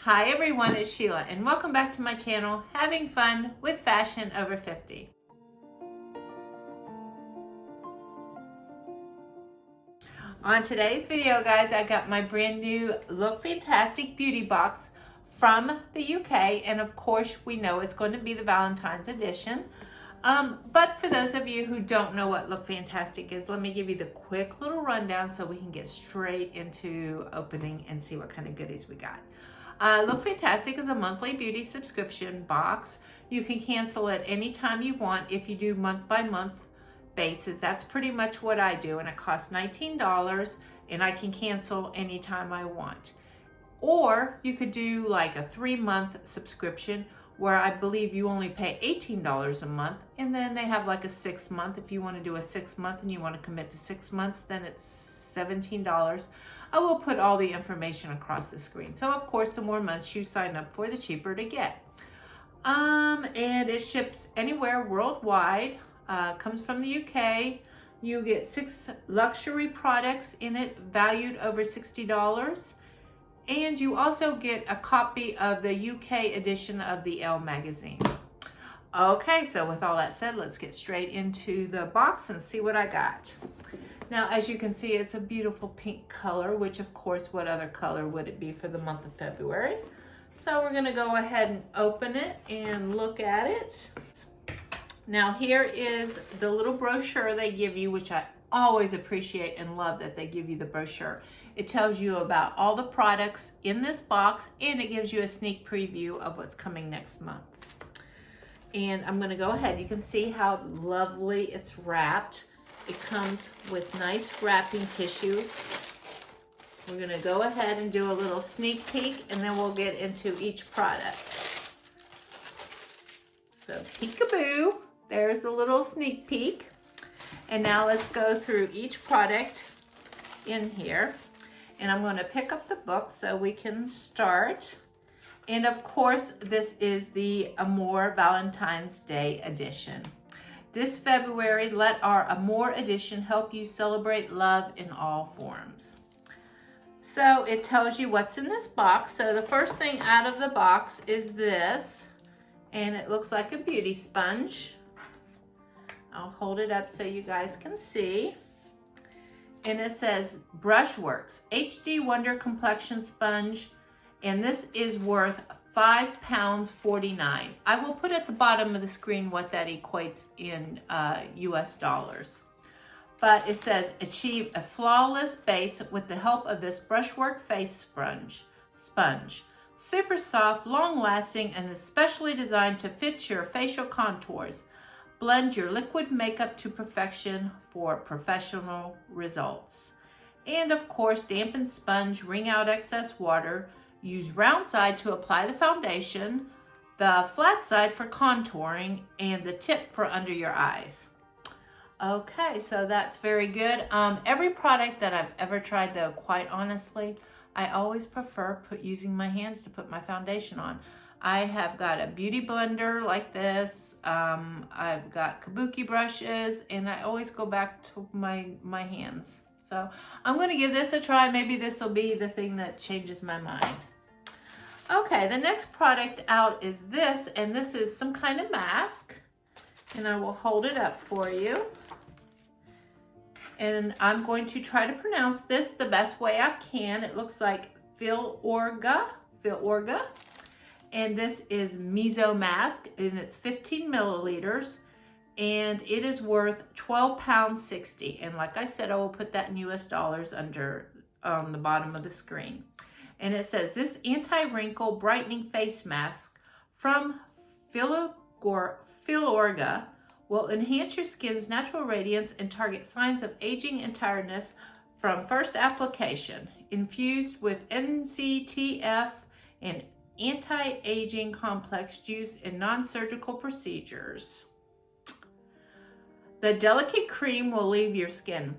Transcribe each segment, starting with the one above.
Hi everyone, it's Sheila and welcome back to my channel, Having Fun with Fashion Over 50. On today's video, guys, I got my brand new Look Fantastic beauty box from the UK, and of course we know it's going to be the Valentine's edition. But for those of you who don't know what Look Fantastic is, let me give you the quick little rundown so we can get straight into opening and see what kind of goodies we got. Look Fantastic is a monthly beauty subscription box. You can cancel it anytime you want if you do month by month basis. That's pretty much what I do, and it costs $19 and I can cancel anytime I want. Or you could do like a 3-month subscription where I believe you only pay $18 a month, and then they have like a 6-month. If you want to do a 6-month and you want to commit to 6 months, then it's $17. I will put all the information across the screen. So of course, the more months you sign up for, the cheaper to get. And it ships anywhere worldwide. Comes from the UK. You get 6 luxury products in it, valued over $60. And you also get a copy of the UK edition of the ELLE magazine. Okay, so with all that said, let's get straight into the box and see what I got. Now, as you can see, it's a beautiful pink color, which of course, what other color would it be for the month of February? So we're gonna go ahead and open it and look at it. Now here is the little brochure they give you, which I always appreciate and love that they give you the brochure. It tells you about all the products in this box, and it gives you a sneak preview of what's coming next month. And I'm gonna go ahead, you can see how lovely it's wrapped. It comes with nice wrapping tissue. We're gonna go ahead and do a little sneak peek, and then we'll get into each product. So peekaboo, there's the little sneak peek. And now let's go through each product in here. And I'm going to pick up the book so we can start. And of course, this is the AMOUR Valentine's Day edition. This February, let our AMOUR edition help you celebrate love in all forms. So it tells you what's in this box. So the first thing out of the box is this, and it looks like a beauty sponge. I'll hold it up so you guys can see. And it says Brushworks HD Wonder Complexion Sponge, and this is worth £5.49. I will put at the bottom of the screen what that equates in US dollars. But it says achieve a flawless base with the help of this brushwork face sponge. Super soft, long lasting, and especially designed to fit your facial contours. Blend your liquid makeup to perfection for professional results. And of course, dampen sponge, wring out excess water. Use round side to apply the foundation, the flat side for contouring, and the tip for under your eyes. Okay, so that's very good. Every product that I've ever tried, though, quite honestly, I always prefer using my hands to put my foundation on. I have got a beauty blender like this. I've got kabuki brushes, and I always go back to my hands. So I'm going to give this a try. Maybe this will be the thing that changes my mind. Okay, the next product out is this, and this is some kind of mask. And I will hold it up for you. And I'm going to try to pronounce this the best way I can. It looks like Filorga. And this is Meso Mask, and it's 15 milliliters, and it is worth £12.60. And like I said, I will put that in US dollars under on the bottom of the screen. And it says this anti-wrinkle brightening face mask from Filorga will enhance your skin's natural radiance and target signs of aging and tiredness from first application. Infused with NCTF and anti-aging complex used in non-surgical procedures. The delicate cream will leave your skin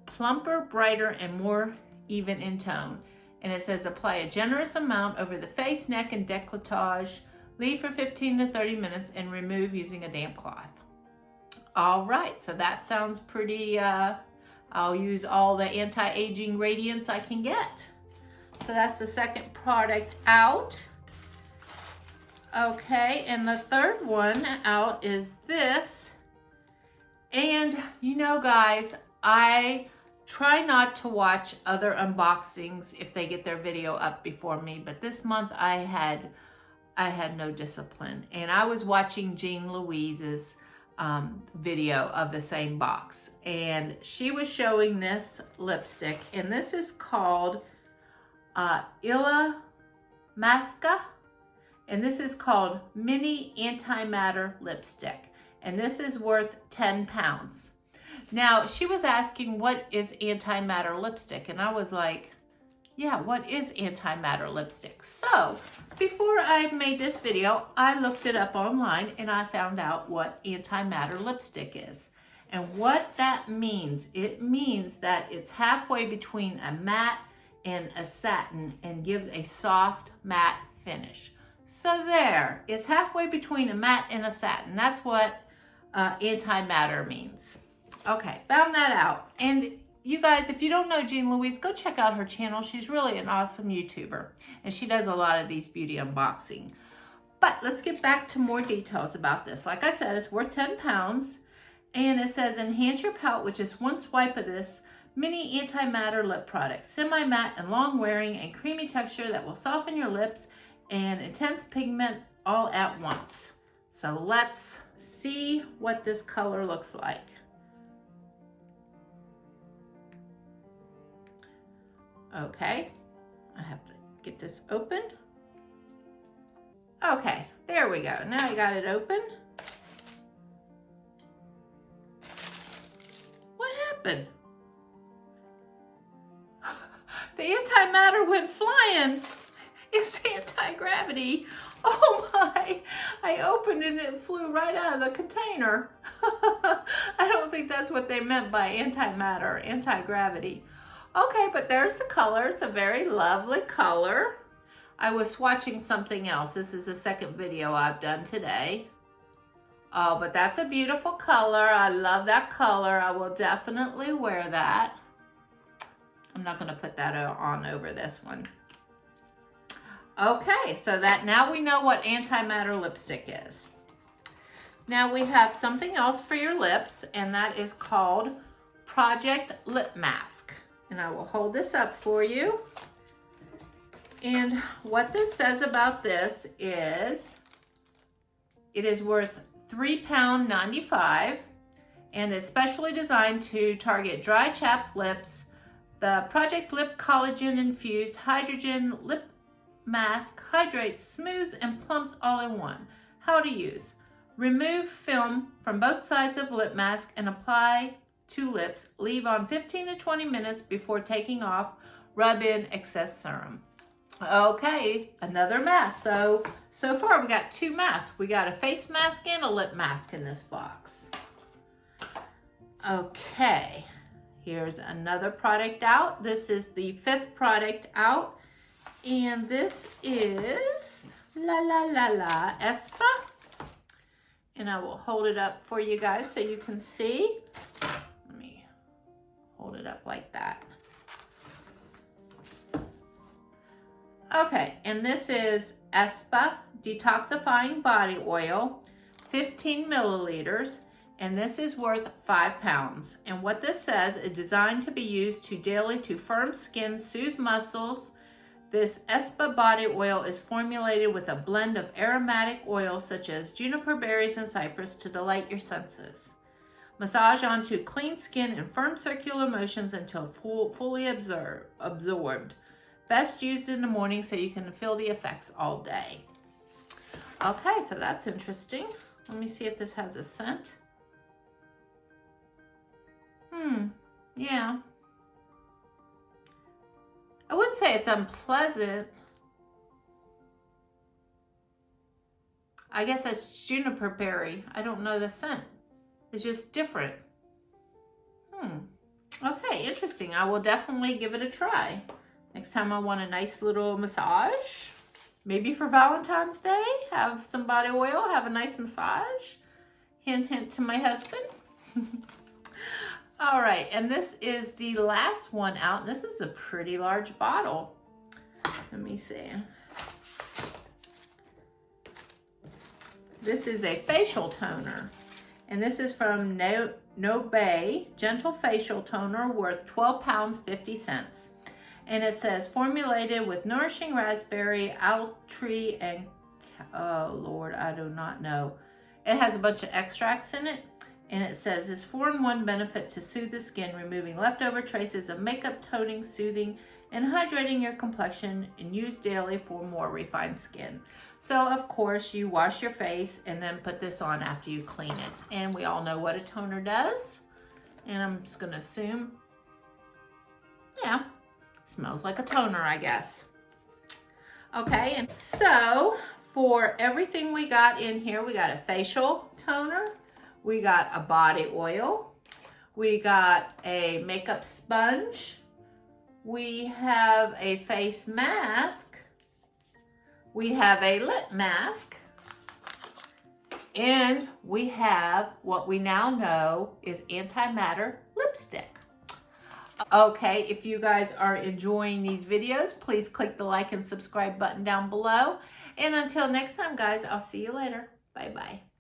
plumper, brighter, and more even in tone. And it says apply a generous amount over the face, neck, and décolletage. Leave for 15 to 30 minutes and remove using a damp cloth. All right, so that sounds pretty, I'll use all the anti-aging radiance I can get. So that's the second product out. Okay, and the third one out is this. And you know, guys, I try not to watch other unboxings if they get their video up before me, but this month I had no discipline, and I was watching Jean Louise's video of the same box, and she was showing this lipstick, and this is called ELLE Masca, and this is called Mini Antimatter Lipstick, and this is worth 10 pounds. Now, she was asking, what is antimatter lipstick? And I was like, yeah, what is antimatter lipstick? So, before I made this video, I looked it up online and I found out what antimatter lipstick is. And what that means, it means that it's halfway between a matte and a satin and gives a soft matte finish. So there, it's halfway between a matte and a satin. That's what antimatter means. Okay, found that out. And you guys, if you don't know Jean Louise, go check out her channel. She's really an awesome YouTuber, and she does a lot of these beauty unboxing. But let's get back to more details about this. Like I said, it's worth 10 pounds, and it says enhance your pout with just one swipe of this mini antimatter lip product. Semi-matte and long wearing and creamy texture that will soften your lips and intense pigment all at once. So let's see what this color looks like. Okay, I have to get this open. Okay, there we go. Now I got it open. What happened? The antimatter went flying. It's anti-gravity. Oh my, I opened it and it flew right out of the container. I don't think that's what they meant by antimatter, anti-gravity. Okay, but there's the color. It's a very lovely color. I was swatching something else. This is the second video I've done today. Oh, but that's a beautiful color. I love that color. I will definitely wear that. I'm not going to put that on over this one. Okay, so that now we know what antimatter lipstick is. Now we have something else for your lips, and that is called Project Lip Mask. And I will hold this up for you. And what this says about this is it is worth £3.95 and is specially designed to target dry, chapped lips. The Project Lip Collagen Infused Hydrogen Lip Mask hydrates, smooths, and plumps all in one. How to use. Remove film from both sides of lip mask and apply to lips. Leave on 15 to 20 minutes before taking off. Rub in excess serum. Okay, another mask. So far we got two masks. We got a face mask and a lip mask in this box. Okay, here's another product out. This is the 5th product out. And this is ESPA. And I will hold it up for you guys so you can see. Let me hold it up like that. Okay, and this is ESPA Detoxifying Body Oil, 15 milliliters, and this is worth 5 pounds. And what this says is designed to be used daily to firm skin, soothe muscles. This ESPA body oil is formulated with a blend of aromatic oils such as juniper berries and cypress to delight your senses. Massage onto clean skin in firm circular motions until fully absorbed. Best used in the morning so you can feel the effects all day. Okay, so that's interesting. Let me see if this has a scent. Yeah. I wouldn't say it's unpleasant. I guess that's juniper berry. I don't know the scent. It's just different. Okay, interesting. I will definitely give it a try. Next time I want a nice little massage. Maybe for Valentine's Day, have some body oil, have a nice massage. Hint, hint to my husband. All right, and this is the last one out. This is a pretty large bottle. Let me see. This is a facial toner. And this is from No BAE Gentle Facial Toner, worth 12 pounds 50 cents. And it says formulated with nourishing raspberry, apple tree, and oh Lord, I do not know. It has a bunch of extracts in it. And it says this 4-in-1 benefit to soothe the skin, removing leftover traces of makeup, toning, soothing, and hydrating your complexion, and use daily for more refined skin. So of course you wash your face and then put this on after you clean it. And we all know what a toner does. And I'm just gonna assume, yeah, smells like a toner, I guess. Okay, and so for everything we got in here, we got a facial toner, we got a body oil, we got a makeup sponge, we have a face mask, we have a lip mask, and we have what we now know is antimatter lipstick. Okay, if you guys are enjoying these videos, please click the like and subscribe button down below. And until next time, guys, I'll see you later. Bye-bye.